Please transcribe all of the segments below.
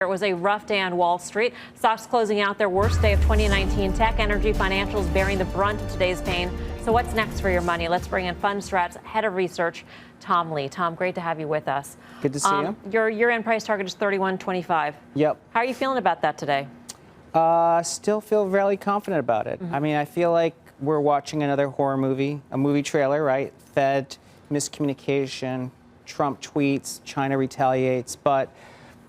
It was a rough day on Wall Street. Stocks closing out their worst day of 2019. Tech, energy, financials bearing the brunt of today's pain. So what's next for your money? Let's bring in Fundstrat's head of research, Tom Lee. Tom, great to have you with us. Good to see you. Your year-end price target is 31.25. Yep. How are you feeling about that today? Still feel really confident about it. I mean, I feel like we're watching another horror movie, a movie trailer, right? Fed miscommunication, Trump tweets, China retaliates, but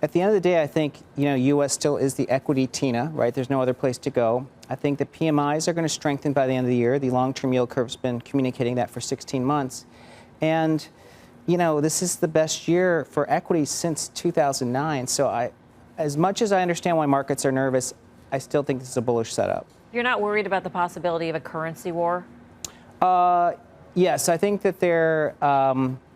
at the end of the day, I think, U.S. still is the equity TINA, right? There's no other place to go. I think the PMIs are going to strengthen by the end of the year. The long-term yield curve's been communicating that for 16 months. And, this is the best year for equities since 2009. So as much as I understand why markets are nervous, I still think this is a bullish setup. You're not worried about the possibility of a currency war? Yes, I think that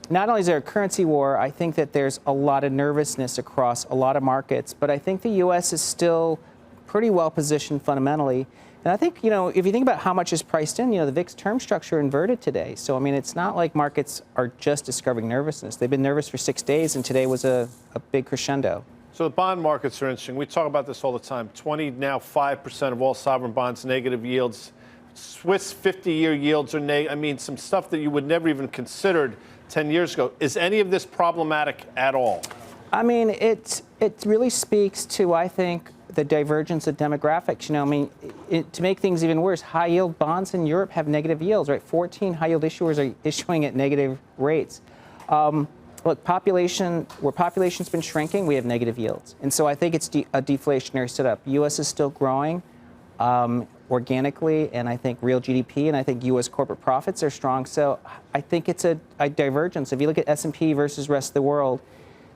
not only is there a currency war, I think that there's a lot of nervousness across a lot of markets, but I think the U.S. is still pretty well positioned fundamentally. And I think, if you think about how much is priced in, the VIX term structure inverted today. So, I mean, it's not like markets are just discovering nervousness. They've been nervous for 6 days, and today was a big crescendo. So the bond markets are interesting. We talk about this all the time. 5% of all sovereign bonds, negative yields. Swiss 50-year yields are negative. I mean, some stuff that you would never even considered 10 years ago. Is any of this problematic at all? I mean, it really speaks to, I think, the divergence of demographics. To make things even worse, high-yield bonds in Europe have negative yields, right? 14 high-yield issuers are issuing at negative rates. Look, where population's been shrinking, we have negative yields. And so I think it's a deflationary setup. U.S. is still growing organically, and I think real GDP, and I think U.S. corporate profits are strong. So I think it's a divergence. If you look at S&P versus rest of the world,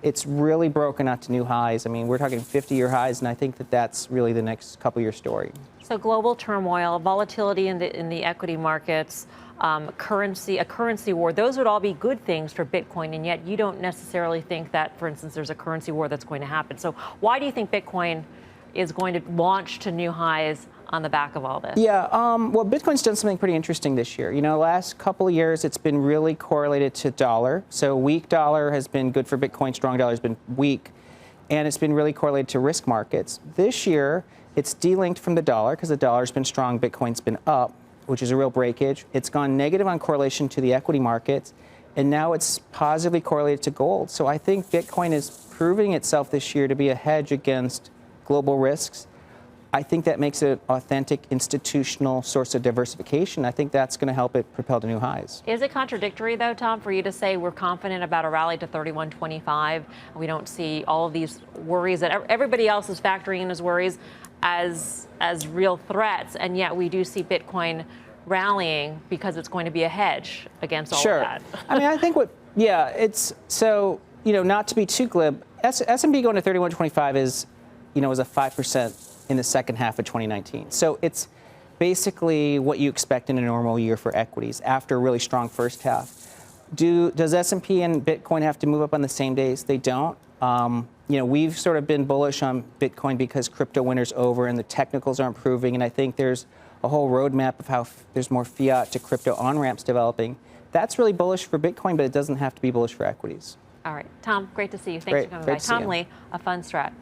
it's really broken out to new highs. I mean, we're talking 50-year highs, and I think that that's really the next couple-year story. So global turmoil, volatility in the equity markets, a currency war, those would all be good things for Bitcoin, and yet you don't necessarily think that, for instance, there's a currency war that's going to happen. So why do you think Bitcoin is going to launch to new highs on the back of all this? Yeah, well, Bitcoin's done something pretty interesting this year. Last couple of years, it's been really correlated to dollar. So weak dollar has been good for Bitcoin, strong dollar has been weak, and it's been really correlated to risk markets. This year, it's delinked from the dollar because the dollar's been strong, Bitcoin's been up, which is a real breakage. It's gone negative on correlation to the equity markets, and now it's positively correlated to gold. So I think Bitcoin is proving itself this year to be a hedge against global risks. I think that makes it an authentic institutional source of diversification. I think that's going to help it propel to new highs. Is it contradictory, though, Tom, for you to say we're confident about a rally to 31.25? We don't see all of these worries that everybody else is factoring in as worries as real threats, and yet we do see Bitcoin rallying because it's going to be a hedge against all of that. I mean, I think it's so, not to be too glib, S&P going to 31.25 is, was a 5% in the second half of 2019. So it's basically what you expect in a normal year for equities after a really strong first half. Does S&P and Bitcoin have to move up on the same days? They don't. We've sort of been bullish on Bitcoin because crypto winter's over and the technicals are improving, and I think there's a whole roadmap of how there's more fiat to crypto on-ramps developing. That's really bullish for Bitcoin, but it doesn't have to be bullish for equities. All right. Tom, great to see you. Thanks for coming by. Tom Lee, a Fundstrat.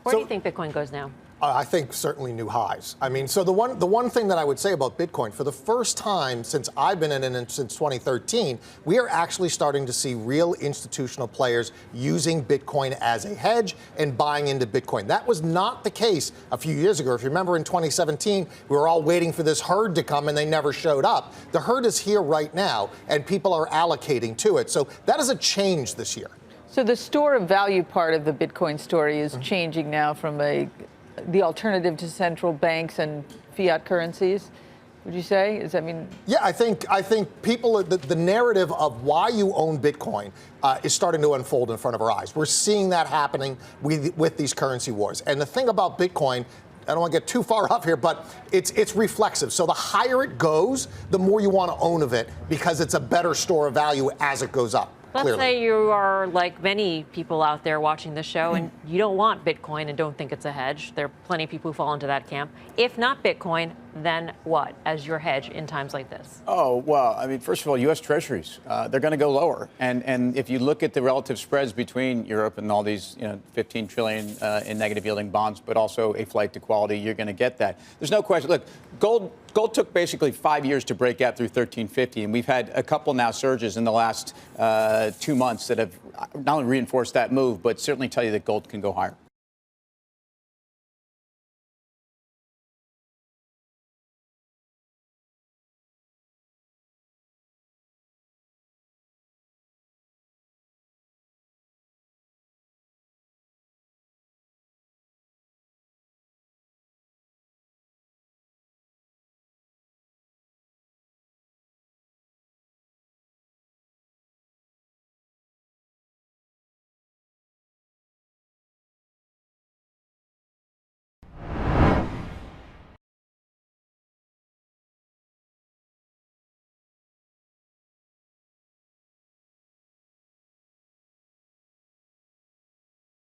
Where do you think Bitcoin goes now? I think certainly new highs. I mean, so the one thing that I would say about Bitcoin, for the first time since I've been in it since 2013, we are actually starting to see real institutional players using Bitcoin as a hedge and buying into Bitcoin. That was not the case a few years ago. If you remember in 2017, we were all waiting for this herd to come and they never showed up. The herd is here right now and people are allocating to it. So that is a change this year. So the store of value part of the Bitcoin story is changing now from the alternative to central banks and fiat currencies, would you say? Yeah, I think people, the narrative of why you own Bitcoin is starting to unfold in front of our eyes. We're seeing that happening with these currency wars. And the thing about Bitcoin, I don't want to get too far off here, but it's reflexive. So the higher it goes, the more you want to own of it because it's a better store of value as it goes up. Let's say you are like many people out there watching the show and you don't want Bitcoin and don't think it's a hedge. There are plenty of people who fall into that camp. If not Bitcoin, then what as your hedge in times like this? Oh, well, I mean, first of all, U.S. Treasuries, they're going to go lower. And if you look at the relative spreads between Europe and all these, 15 trillion in negative yielding bonds, but also a flight to quality, you're going to get that. There's no question. Look, gold took basically 5 years to break out through 1350, and we've had a couple now surges in the last 2 months that have not only reinforced that move, but certainly tell you that gold can go higher.